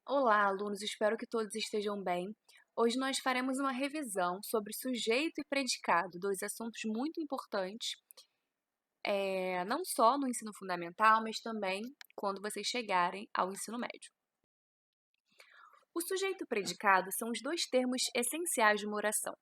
Olá, alunos, espero que todos estejam bem. Hoje nós faremos uma revisão sobre sujeito e predicado, dois assuntos muito importantes, não só no ensino fundamental, mas também quando vocês chegarem ao ensino médio. O sujeito e o predicado são os dois termos essenciais de uma oração.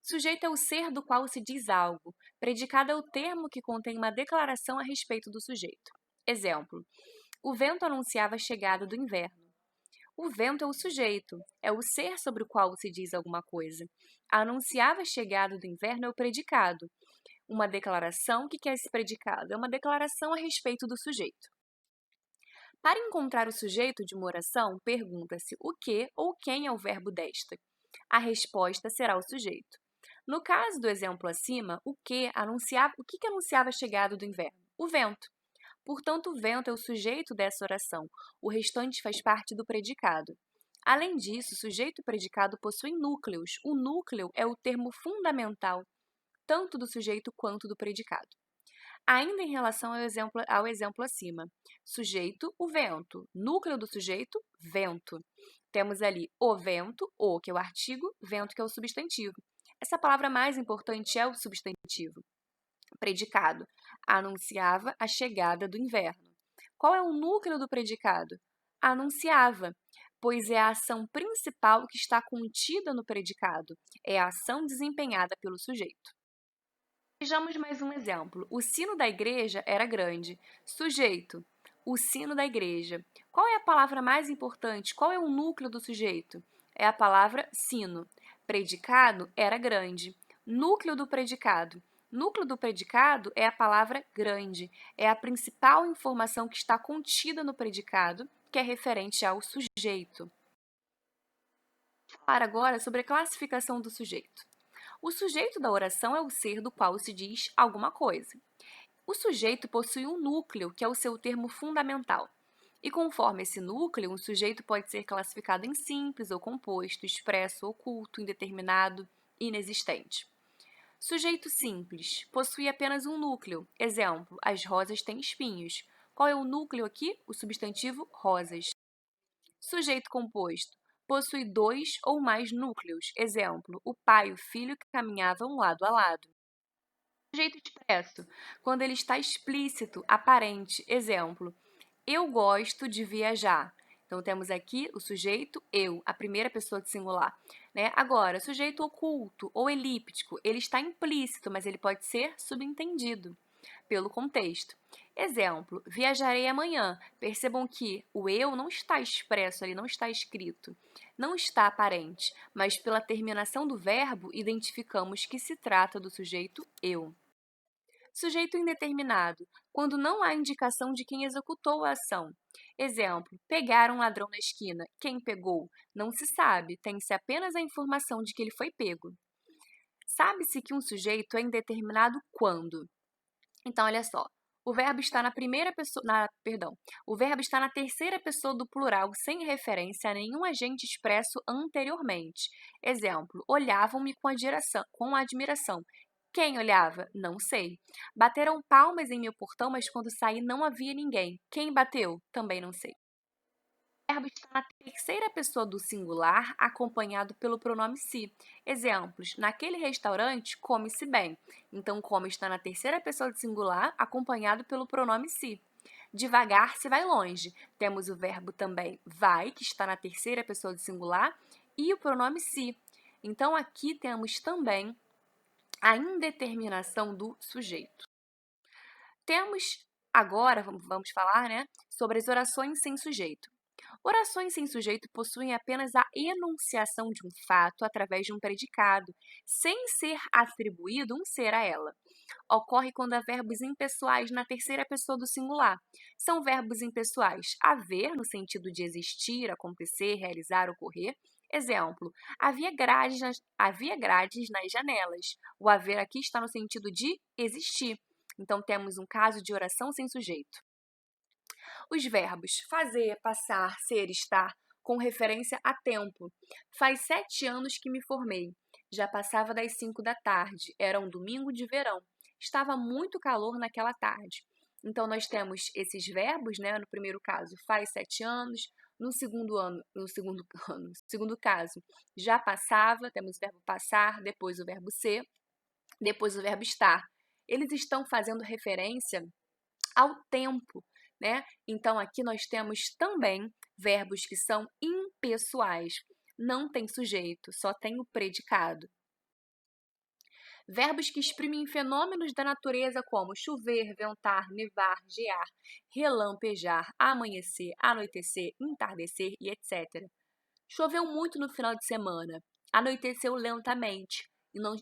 Sujeito é o ser do qual se diz algo, predicado é o termo que contém uma declaração a respeito do sujeito. Exemplo: o vento anunciava a chegada do inverno. O vento é o sujeito, é o ser sobre o qual se diz alguma coisa. Anunciava a chegada do inverno é o predicado. Uma declaração, o que é esse predicado? É uma declaração a respeito do sujeito. Para encontrar o sujeito de uma oração, pergunta-se o que ou quem é o verbo desta. A resposta será o sujeito. No caso do exemplo acima, o que anunciava a chegada do inverno? O vento. Portanto, o vento é o sujeito dessa oração. O restante faz parte do predicado. Além disso, sujeito e predicado possuem núcleos. O núcleo é o termo fundamental, tanto do sujeito quanto do predicado. Ainda em relação ao exemplo acima, sujeito, o vento. Núcleo do sujeito, vento. Temos ali o vento, o que é o artigo, vento que é o substantivo. Essa palavra mais importante é o substantivo. Predicado: anunciava a chegada do inverno. Qual é o núcleo do predicado? Anunciava, pois é a ação principal que está contida no predicado, é a ação desempenhada pelo sujeito. Vejamos mais um exemplo. O sino da igreja era grande. Sujeito: o sino da igreja. Qual é a palavra mais importante? Qual é o núcleo do sujeito? É a palavra sino. Predicado: era grande. Núcleo do predicado. Núcleo do predicado é a palavra grande. É a principal informação que está contida no predicado, que é referente ao sujeito. Vou falar agora sobre a classificação do sujeito. O sujeito da oração é o ser do qual se diz alguma coisa. O sujeito possui um núcleo, que é o seu termo fundamental. E conforme esse núcleo, um sujeito pode ser classificado em simples ou composto, expresso, oculto, indeterminado, inexistente. Sujeito simples possui apenas um núcleo. Exemplo: as rosas têm espinhos. Qual é o núcleo aqui? O substantivo rosas. Sujeito composto possui dois ou mais núcleos. Exemplo: o pai e o filho que caminhavam lado a lado. Sujeito expresso, quando ele está explícito, aparente. Exemplo: eu gosto de viajar. Então, temos aqui o sujeito eu, a primeira pessoa de singular. Né? Agora, sujeito oculto ou elíptico, ele está implícito, mas ele pode ser subentendido pelo contexto. Exemplo: viajarei amanhã. Percebam que o eu não está expresso ali, não está escrito, não está aparente, mas pela terminação do verbo, identificamos que se trata do sujeito eu. Sujeito indeterminado, quando não há indicação de quem executou a ação. Exemplo: pegar um ladrão na esquina. Quem pegou? Não se sabe, tem-se apenas a informação de que ele foi pego. Sabe-se que um sujeito é indeterminado quando? Então, olha só. O verbo está na primeira pessoa, o verbo está na terceira pessoa do plural, sem referência a nenhum agente expresso anteriormente. Exemplo: olhavam-me com admiração. Quem olhava? Não sei. Bateram palmas em meu portão, mas quando saí não havia ninguém. Quem bateu? Também não sei. O verbo está na terceira pessoa do singular, acompanhado pelo pronome se. Exemplos: naquele restaurante, come-se bem. Então, come está na terceira pessoa do singular, acompanhado pelo pronome se. Devagar se vai longe. Temos o verbo também vai, que está na terceira pessoa do singular, e o pronome se. Então, aqui temos também a indeterminação do sujeito. Temos agora, vamos falar, sobre as orações sem sujeito. Orações sem sujeito possuem apenas a enunciação de um fato através de um predicado, sem ser atribuído um ser a ela. Ocorre quando há verbos impessoais na terceira pessoa do singular. São verbos impessoais: haver, no sentido de existir, acontecer, realizar, ocorrer. Exemplo: havia grades nas janelas. O haver aqui está no sentido de existir. Então, temos um caso de oração sem sujeito. Os verbos fazer, passar, ser, estar, com referência a tempo. Faz 7 anos que me formei. Já passava das 5 da tarde. Era um domingo de verão. Estava muito calor naquela tarde. Então, nós temos esses verbos, no primeiro caso, faz 7 anos. No segundo ano, no segundo ano, segundo caso, já passava, temos o verbo passar, depois o verbo ser, depois o verbo estar. Eles estão fazendo referência ao tempo, né? Então aqui nós temos também verbos que são impessoais. Não tem sujeito, só tem o predicado. Verbos que exprimem fenômenos da natureza como chover, ventar, nevar, gear, relampejar, amanhecer, anoitecer, entardecer e etc. Choveu muito no final de semana. Anoiteceu lentamente.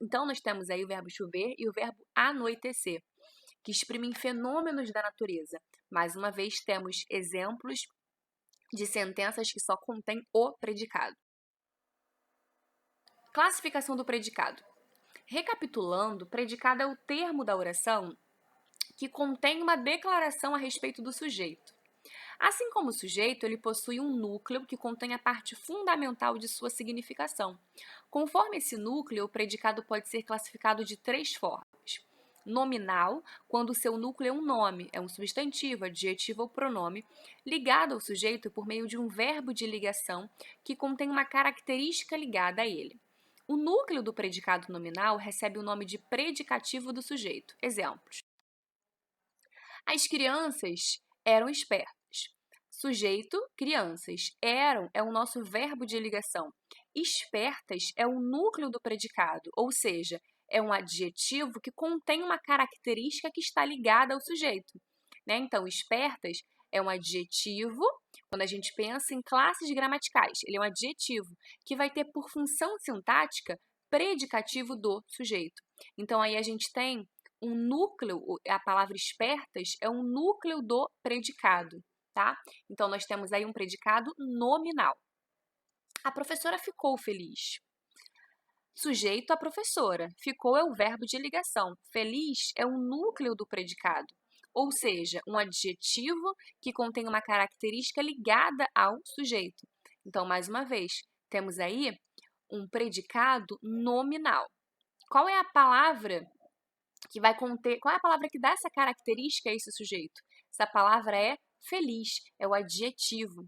Então, nós temos aí o verbo chover e o verbo anoitecer, que exprimem fenômenos da natureza. Mais uma vez, temos exemplos de sentenças que só contêm o predicado. Classificação do predicado. Recapitulando, predicado é o termo da oração que contém uma declaração a respeito do sujeito. Assim como o sujeito, ele possui um núcleo que contém a parte fundamental de sua significação. Conforme esse núcleo, o predicado pode ser classificado de 3 formas. Nominal, quando o seu núcleo é um nome, é um substantivo, adjetivo ou pronome, ligado ao sujeito por meio de um verbo de ligação que contém uma característica ligada a ele. O núcleo do predicado nominal recebe o nome de predicativo do sujeito. Exemplos: as crianças eram espertas. Sujeito, crianças. Eram é o nosso verbo de ligação. Espertas é o núcleo do predicado, ou seja, é um adjetivo que contém uma característica que está ligada ao sujeito, né? Então, espertas é um adjetivo, quando a gente pensa em classes gramaticais, ele é um adjetivo que vai ter por função sintática predicativo do sujeito. Então, aí a gente tem um núcleo, a palavra espertas é um núcleo do predicado, tá? Então, nós temos aí um predicado nominal. A professora ficou feliz. Sujeito a professora. Ficou é o verbo de ligação. Feliz é um núcleo do predicado, ou seja, um adjetivo que contém uma característica ligada ao sujeito. Então, mais uma vez, temos aí um predicado nominal. Qual é a palavra que vai conter, qual é a palavra que dá essa característica a esse sujeito? Essa palavra é feliz, é o adjetivo.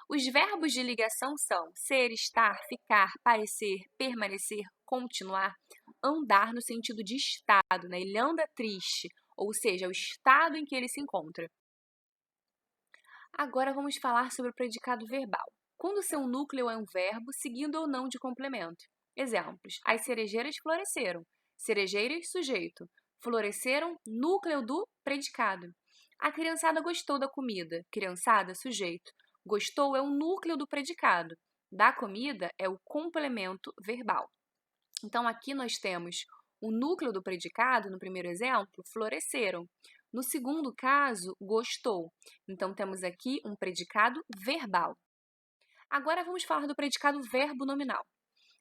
Os verbos de ligação são ser, estar, ficar, parecer, permanecer, continuar, andar no sentido de estado, né? Ele anda triste, ou seja, o estado em que ele se encontra. Agora vamos falar sobre o predicado verbal. Quando seu núcleo é um verbo, seguindo ou não de complemento. Exemplos: as cerejeiras floresceram. Cerejeiras, sujeito. Floresceram, núcleo do predicado. A criançada gostou da comida. Criançada, sujeito. Gostou é o núcleo do predicado. Da comida é o complemento verbal. Então, aqui nós temos o núcleo do predicado, no primeiro exemplo, floresceram. No segundo caso, gostou. Então, temos aqui um predicado verbal. Agora, vamos falar do predicado verbo nominal.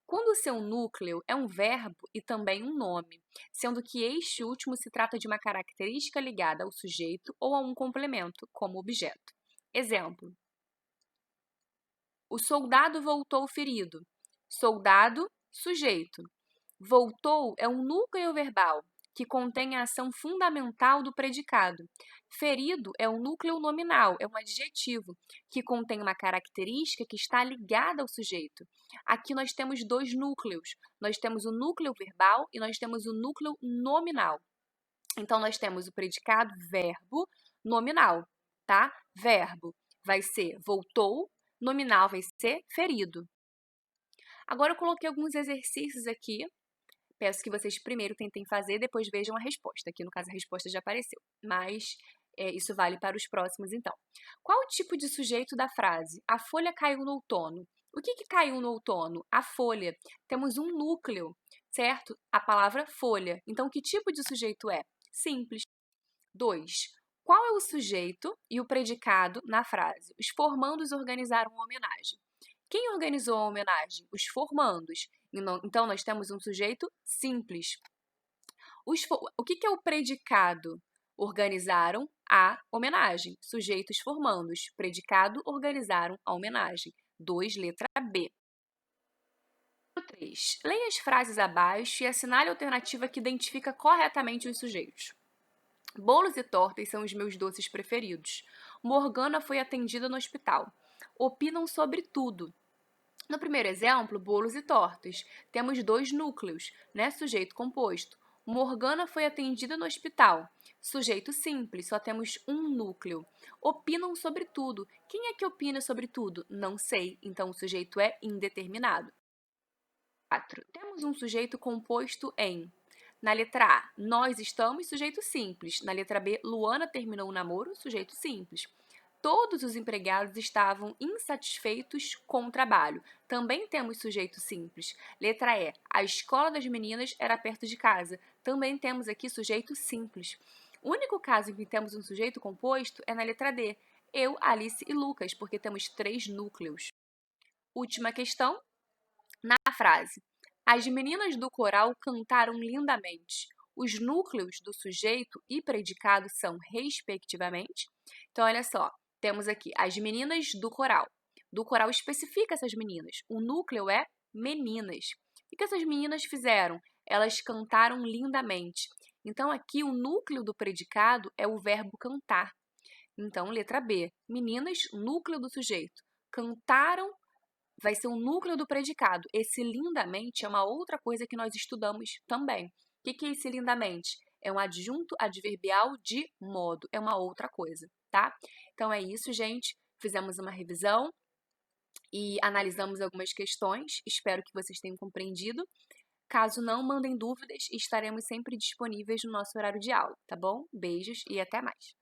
Quando o seu núcleo é um verbo e também um nome, sendo que este último se trata de uma característica ligada ao sujeito ou a um complemento, como objeto. Exemplo: o soldado voltou ferido. Soldado, sujeito. Voltou é um núcleo verbal que contém a ação fundamental do predicado. Ferido é um núcleo nominal, é um adjetivo que contém uma característica que está ligada ao sujeito. Aqui nós temos 2 núcleos. Nós temos o núcleo verbal e nós temos o núcleo nominal. Então, nós temos o predicado verbo nominal, tá? Verbo vai ser voltou, nominal vai ser ferido. Agora, eu coloquei alguns exercícios aqui. Peço que vocês primeiro tentem fazer, depois vejam a resposta. Aqui, no caso, a resposta já apareceu, mas isso vale para os próximos, então. Qual o tipo de sujeito da frase? A folha caiu no outono. O que caiu no outono? A folha. Temos um núcleo, certo? A palavra folha. Então, que tipo de sujeito é? Simples. 2. Qual é o sujeito e o predicado na frase? Os formandos organizaram uma homenagem. Quem organizou a homenagem? Os formandos. Então, nós temos um sujeito simples. O que é o predicado? Organizaram a homenagem. Sujeitos formandos. Predicado, organizaram a homenagem. 2, letra B. 3. Leia as frases abaixo e assinale a alternativa que identifica corretamente os sujeitos. Bolos e tortas são os meus doces preferidos. Morgana foi atendida no hospital. opinam sobre tudo. No primeiro exemplo, bolos e tortas, temos dois núcleos, né? Sujeito composto. Morgana foi atendida no hospital. Sujeito simples, só temos um núcleo. Opinam sobre tudo. Quem é que opina sobre tudo? Não sei, então o sujeito é indeterminado. 4. Temos um sujeito composto em. Na letra A, nós estamos, sujeito simples. Na letra B, Luana terminou o namoro, sujeito simples. Todos os empregados estavam insatisfeitos com o trabalho. Também temos sujeito simples. Letra E, a escola das meninas era perto de casa. Também temos aqui sujeito simples. O único caso em que temos um sujeito composto é na letra D. Eu, Alice e Lucas, porque temos 3 núcleos. Última questão, na frase. As meninas do coral cantaram lindamente. Os núcleos do sujeito e predicado são, respectivamente. Então, olha só, temos aqui as meninas do coral. Do coral especifica essas meninas. O núcleo é meninas. O que essas meninas fizeram? Elas cantaram lindamente. Então, aqui o núcleo do predicado é o verbo cantar. Então, letra B. Meninas, núcleo do sujeito. Cantaram vai ser o núcleo do predicado. Esse lindamente é uma outra coisa que nós estudamos também. O que é esse lindamente? É um adjunto adverbial de modo, é uma outra coisa, tá? Então é isso, gente. Fizemos uma revisão e analisamos algumas questões. Espero que vocês tenham compreendido. Caso não, mandem dúvidas e estaremos sempre disponíveis no nosso horário de aula, tá bom? Beijos e até mais!